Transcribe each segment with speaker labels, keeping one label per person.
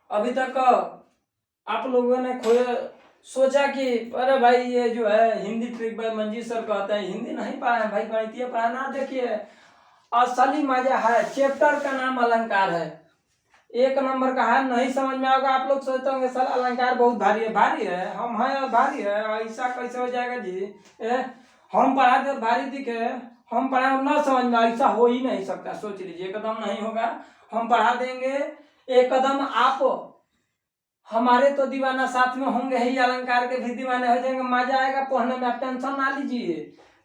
Speaker 1: अभी तक आप लोगों ने सोचा कि अरे भाई ये जो है हिंदी ट्रिक भाई मंजी सर कहते हैं, हिंदी नहीं पढ़ाए भाई, गणितीय पढ़ा ना। देखिए असली मजा है, चैप्टर का नाम अलंकार है, 1 नंबर का है। नहीं समझ में आएगा, आप लोग सोचते होंगे सर अलंकार बहुत भारी है। भारी है, हम हैं भारी है, ऐसा कैसे हो जाएगा जी? हम पढ़ा दे भारी दिखे, हम पढ़ा ना समझ में, ऐसा हो ही नहीं सकता। सोच लीजिए, एकदम नहीं होगा। हम पढ़ा देंगे एकदम, आप हमारे तो दीवाना साथ में होंगे ही, अलंकार के भी दीवाने हो जाएंगे, मजा आएगा पढ़ने में, आप टेंशन ना लीजिए।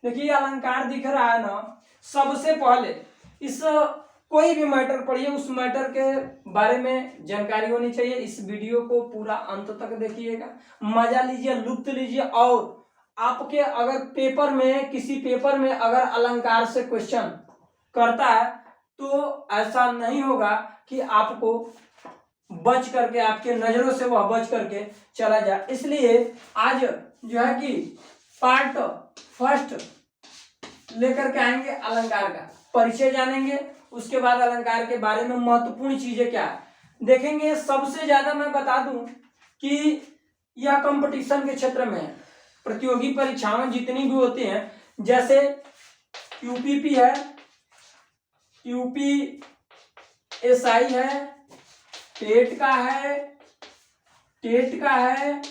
Speaker 1: देखिए अलंकार दिख रहा है ना, सबसे पहले इस कोई भी मैटर पढ़िए, उस मैटर के बारे में जानकारी होनी चाहिए। इस वीडियो को पूरा अंत तक देखिएगा, मजा लीजिए, लुत्फ लीजिए। और आपके अगर पेपर में, किसी पेपर में अगर अलंकार से क्वेश्चन करता है तो ऐसा नहीं होगा कि आपको बच करके, आपके नजरों से वह बच करके चला जाए। इसलिए आज जो है कि पार्ट फर्स्ट लेकर के आएंगे, अलंकार का परिचय जानेंगे, उसके बाद अलंकार के बारे में महत्वपूर्ण चीजें क्या है देखेंगे। सबसे ज्यादा मैं बता दूं कि यह कंपटीशन के क्षेत्र में है, प्रतियोगी परीक्षाएं जितनी भी होती हैं, जैसे यूपीपी है, यूपीएसआई है, टेट का है, टेट का है,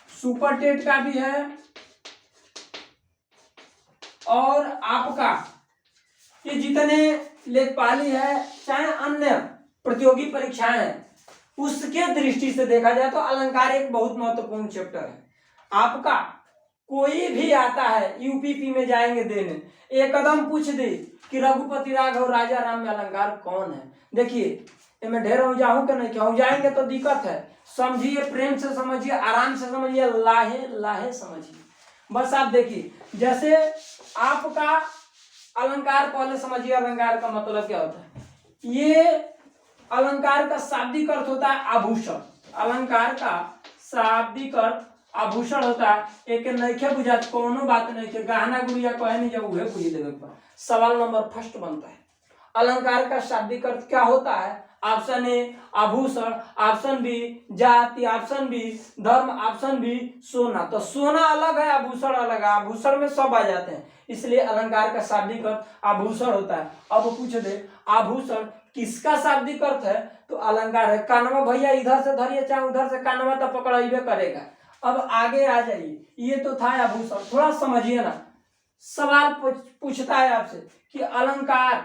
Speaker 1: सुपर टेट का भी है, और आपका ये जितने लेखपाली है, चाहे अन्य प्रतियोगी परीक्षाएं हैं, उसके दृष्टि से देखा जाए तो अलंकार एक बहुत महत्वपूर्ण चैप्टर है। आपका कोई भी आता है यूपीपी में जाएंगे देने, एक कदम पूछ दे कि रघुपति राघव राजा राम में अलंकार कौन है। देखिए मैं ढेर जाऊं कि नहीं कहूं, जाएंगे तो दिक्कत है। समझिए, प्रेम से समझिए, आराम से समझिए, लाहे लाहे समझिए। बस आप देखिए, जैसे आपका अलंकार पहले समझिए, अलंकार का मतलब क्या होता है। ये अलंकार का शाब्दिक अर्थ होता है आभूषण। अलंकार का शाब्दिक अर्थ आभूषण होता है। एक नइखे बुझात कोनो बात नहीं के, गहना गुड़िया कहे नहीं जब उहे बुझ लेवे पर। सवाल नंबर फर्स्ट बनता है, अलंकार का शाब्दिक अर्थ क्या होता है। ऑप्शन ए आभूषण, ऑप्शन बी जाति, ऑप्शन बी धर्म, ऑप्शन बी सोना। तो सोना अलग है, आभूषण अलग है, आभूषण में सब आ जाते हैं, इसलिए अलंकार का शाब्दिक अर्थ आभूषण होता है। अब पूछ दे आभूषण किसका शाब्दिक अर्थ है, तो अलंकार है। कानवा भैया इधर से धरिए चाहे उधर से, कानवा तो पकड़े करेगा। अब आगे आ जाइए, ये तो था आभूषण, थोड़ा समझिए ना। सवाल पूछता है आपसे कि अलंकार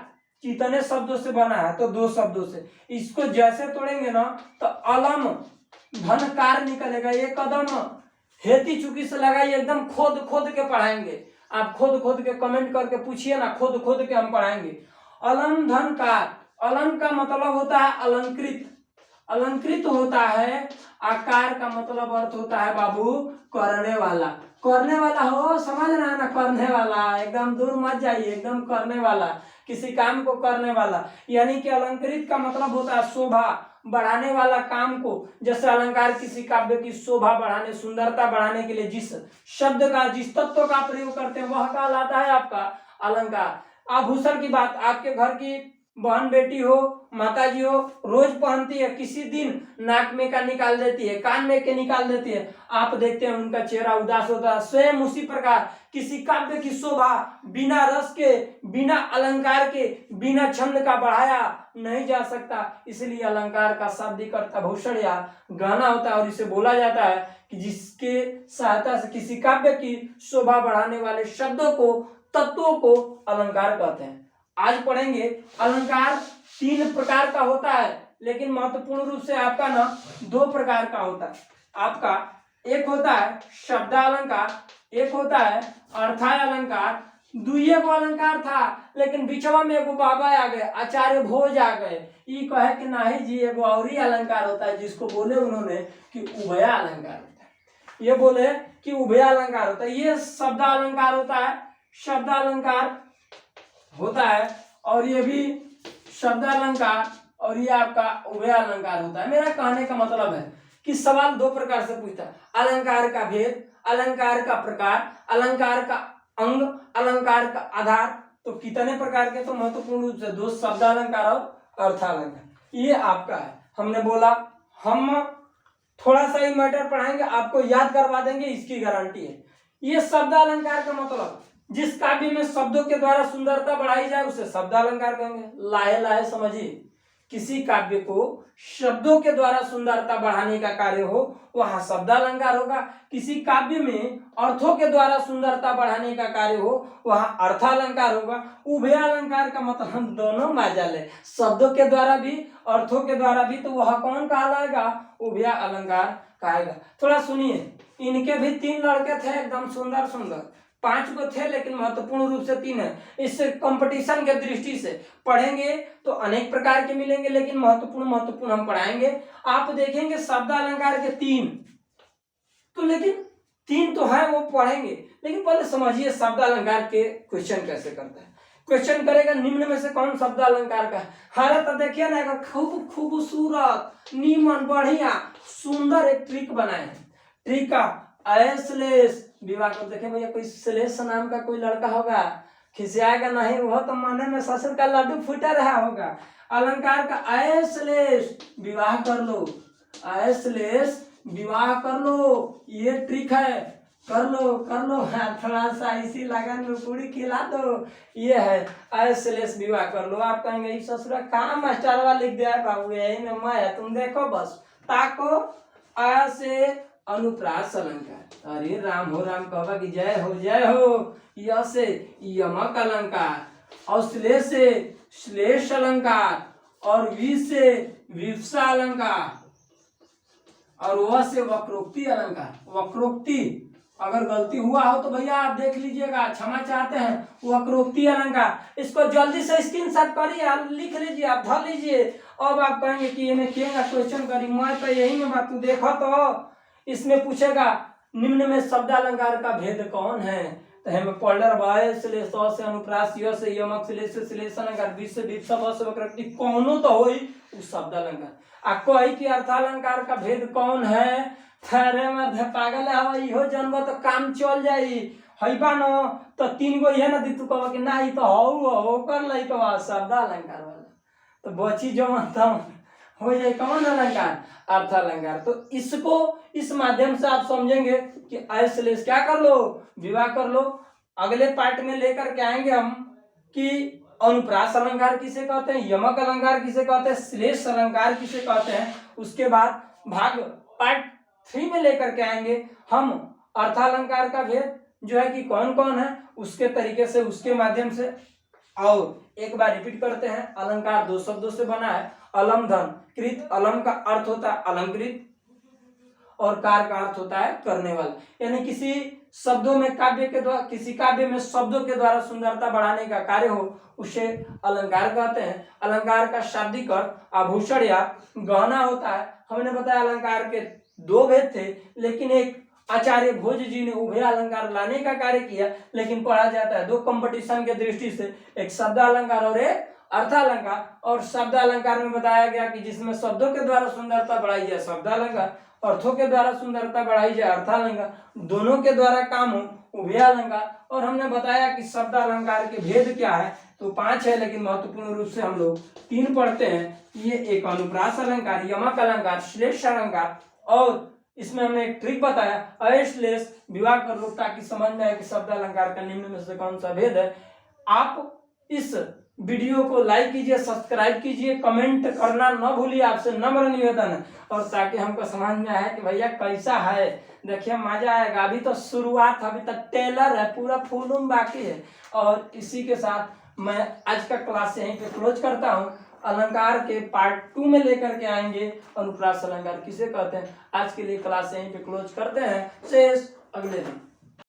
Speaker 1: कितने शब्दों से बना है, तो 2 शब्दों से। इसको जैसे तोड़ेंगे ना तो अलम धनकार निकलेगा। एक कदम हेती चुकी से लगाइए, एकदम खोद खोद के पढ़ाएंगे। आप खोद खोद के कमेंट करके पूछिए ना, खोद खोद के हम पढ़ाएंगे। अलम धनकार, अलम का मतलब होता है अलंकृत, अलंकृत होता है। आकार का मतलब अर्थ होता है बाबू करने वाला, करने वाला हो, समझ रहा है ना, करने वाला, एकदम दूर मत जाइए, एकदम करने वाला, किसी काम को करने वाला। यानी कि अलंकृत का मतलब होता है शोभा बढ़ाने वाला काम को। जैसे अलंकार किसी काव्य की शोभा बढ़ाने, सुंदरता बढ़ाने के लिए जिस शब्द का, जिस तत्व का प्रयोग करते हैं वह कहलाता है आपका अलंकार। आभूषण की बात, आपके घर की बहन बेटी हो, माता जी हो, रोज पहनती है, किसी दिन नाक में का निकाल देती है, कान में के निकाल देती है, आप देखते हैं उनका चेहरा उदास होता है। स्वयं उसी प्रकार किसी काव्य की शोभा बिना रस के, बिना अलंकार के, बिना छंद का बढ़ाया नहीं जा सकता। इसलिए अलंकार का शाब्दिक अर्थ आभूषण या गहना होता है, और इसे बोला जाता है कि जिसके सहायता से किसी काव्य की शोभा बढ़ाने वाले शब्दों को, तत्वों को अलंकार कहते हैं। आज पढ़ेंगे अलंकार 3 प्रकार का होता है, लेकिन महत्वपूर्ण रूप से आपका ना 2 प्रकार का होता है। आपका एक होता है शब्दालंकार, एक होता है अर्थाय अलंकार। दुइये को अलंकार था, लेकिन बिचवा में एगो बाबा आ गए, आचार्य भोज आ गए, ये कहे कि नहीं जी एगो और ही अलंकार होता है, जिसको बोले उन्होंने कि उभया अलंकार होता है। ये बोले कि उभया अलंकार होता है, ये शब्दालंकार होता है, शब्दालंकार होता है, और ये भी शब्दालंकार, और ये आपका उभय अलंकार होता है। मेरा कहने का मतलब है कि सवाल 2 प्रकार से पूछता है, अलंकार का भेद, अलंकार का प्रकार, अलंकार का अंग, अलंकार का आधार। तो कितने प्रकार के, तो महत्वपूर्ण रूप से 2, शब्दालंकार और अर्थालंकार। ये आपका है। हमने बोला हम थोड़ा सा ही मैटर पढ़ाएंगे, आपको याद करवा देंगे, इसकी गारंटी है। ये शब्द अलंकार का मतलब, जिस काव्य में शब्दों के द्वारा सुंदरता बढ़ाई जाए उसे शब्द अलंकार कहेंगे। लाहे लाहे समझिए, किसी काव्य को शब्दों के द्वारा सुंदरता बढ़ाने का कार्य हो वहां शब्द अलंकार होगा। किसी काव्य में अर्थों के द्वारा सुंदरता बढ़ाने का कार्य हो वहां अर्थालंकार होगा। उभय अलंकार का मतलब दोनों माजल है, शब्दों के द्वारा भी अर्थों के द्वारा भी, तो वह कौन कहलाएगा? उभय अलंकार कहेगा। थोड़ा सुनिए, इनके भी 3 लड़के थे एकदम सुंदर सुंदर, 5 को थे लेकिन महत्वपूर्ण रूप से 3 है। इस कंपटीशन के दृष्टि से पढ़ेंगे तो अनेक प्रकार के मिलेंगे, लेकिन महत्वपूर्ण हम पढ़ाएंगे। आप देखेंगे शब्द अलंकार के 3 तो, लेकिन 3 तो है वो पढ़ेंगे, लेकिन पहले समझिए शब्द अलंकार के क्वेश्चन कैसे करता है। क्वेश्चन करेगा निम्न में से कौन शब्द अलंकार का है। हरे तो देखिए ना, खूब खूबसूरत नीमन बढ़िया सुंदर एक ट्रिक बनाए हैं। ट्रिक का अश्लेष विवाह को देखे भैया, कोई श्लेष नाम का कोई लड़का होगा, खिसियाएगा नहीं, वह तो मन में ससुर का लड्डू फूटा रहा होगा। अलंकार का अश्लेष विवाह कर लो, अश्लेष विवाह कर लो, ये ट्रिक है, कर लो हाँ, थोड़ा सा इसी लगन में पूरी खिला दो, ये है अश्लेष विवाह कर लो। आप कहेंगे ससुरा कहाँ मास्टरवा लिख दिया है बाबू, यही में मैं है, तुम देखो बस ताको। अ से अनुप्रास अलंकार, अरे राम हो राम कहवा की जय हो जय हो। य से यमक अलंकार, और श्लेष से श्लेष अलंकार, और वी से विवसा अलंकार, और वह से वक्रोक्ति अलंकार। वक्रोक्ति अगर गलती हुआ हो तो भैया आप देख लीजिएगा, क्षमा चाहते हैं। वक्रोक्ति अलंकार, इसको जल्दी से स्क्रीनशॉट करिए, लिख लीजिए, आप धर लीजिए। अब आप कहेंगे कि ये क्या क्वेश्चन करी, मैं तो यही में बात, तू देखो तो इसमें पूछेगा निम्न में शब्द अलंकार का भेद कौन है, तो हम पॉल्डर बाय श्लेष से अनुप्रास, य से यमक, श्लेष से श्लेष अलंकार, विष से विवसा, व से वक्रोक्ति, कौनो तो होई उस शब्द अलंकार। आपको आई कि अर्थालंकार का भेद कौन है, अरे मर्द पागल है, इहो जन्म तो काम चल जाई हईबा न, तो 3 गो ये ना दी, तू कह कि ना ही तो हो कर लै तो शब्द अलंकार वाला, तो बची जो मतलब हो जाए कौन अलंकार, अर्थ अलंकार। तो इसको इस माध्यम से आप समझेंगे कि अश्लेष क्या कर लो, विवाह कर लो। अगले पार्ट में लेकर के आएंगे हम कि अनुप्रास अलंकार किसे कहते हैं, यमक अलंकार किसे कहते हैं, श्लेष अलंकार किसे कहते हैं। उसके बाद भाग पार्ट 3 में लेकर के आएंगे हम अर्थालंकार का भेद जो है कि कौन कौन है, उसके तरीके से, उसके माध्यम से। और एक बार रिपीट करते हैं, अलंकार 2 शब्दों से बना है, अलम धन कृत। अलम का अर्थ होता है अलंकृत, और कार का अर्थ होता है करने वाला। यानी किसी शब्दों में काव्य के द्वारा, किसी काव्य में शब्दों के द्वारा सुंदरता बढ़ाने का कार्य हो उसे अलंकार कहते हैं। अलंकार का शाब्दिक अर्थ आभूषण या गहना होता है। हमने बताया अलंकार के 2 भेद थे, लेकिन एक आचार्य भोज जी ने उभय अलंकार लाने का कार्य किया, लेकिन पढ़ा जाता है 2 कंपटीशन के दृष्टि से, एक शब्द अलंकार और एक अर्थालंकार। और शब्द अलंकार में बताया गया कि जिसमें शब्दों के द्वारा सुंदरता बढ़ाई जाए शब्द अलंकार, अर्थों के द्वारा सुंदरता बढ़ाई जाए अर्थालंकार, दोनों के द्वारा काम हो उभय अलंकार। और हमने बताया कि शब्द अलंकार के भेद क्या है, तो 5 है, लेकिन महत्वपूर्ण रूप से हम लोग 3 पढ़ते हैं। ये एक अनुप्रास अलंकार, यमक अलंकार, श्लेष अलंकार, और इसमें हमने एक ट्रिक बताया अश्लेष विवाह कर लो, ताकि समझ में आए कि शब्द अलंकार का निम्न में से कौन सा भेद है। आप इस वीडियो को लाइक कीजिए, सब्सक्राइब कीजिए, कमेंट करना न भूलिए, आपसे नम्र निवेदन है, और ताकि हमको समझ में आए कि भैया कैसा है। देखिए मजा आएगा, अभी तो शुरुआत, अभी तक टेलर है, पूरा फूलूम बाकी है। और इसी के साथ मैं आज का क्लास यहीं पे क्लोज करता हूँ। अलंकार के पार्ट 2 में लेकर के आएंगे अनुप्रास अलंकार किसे कहते हैं। आज के लिए क्लास यहीं पे क्लोज करते हैं, शेष अगले दिन।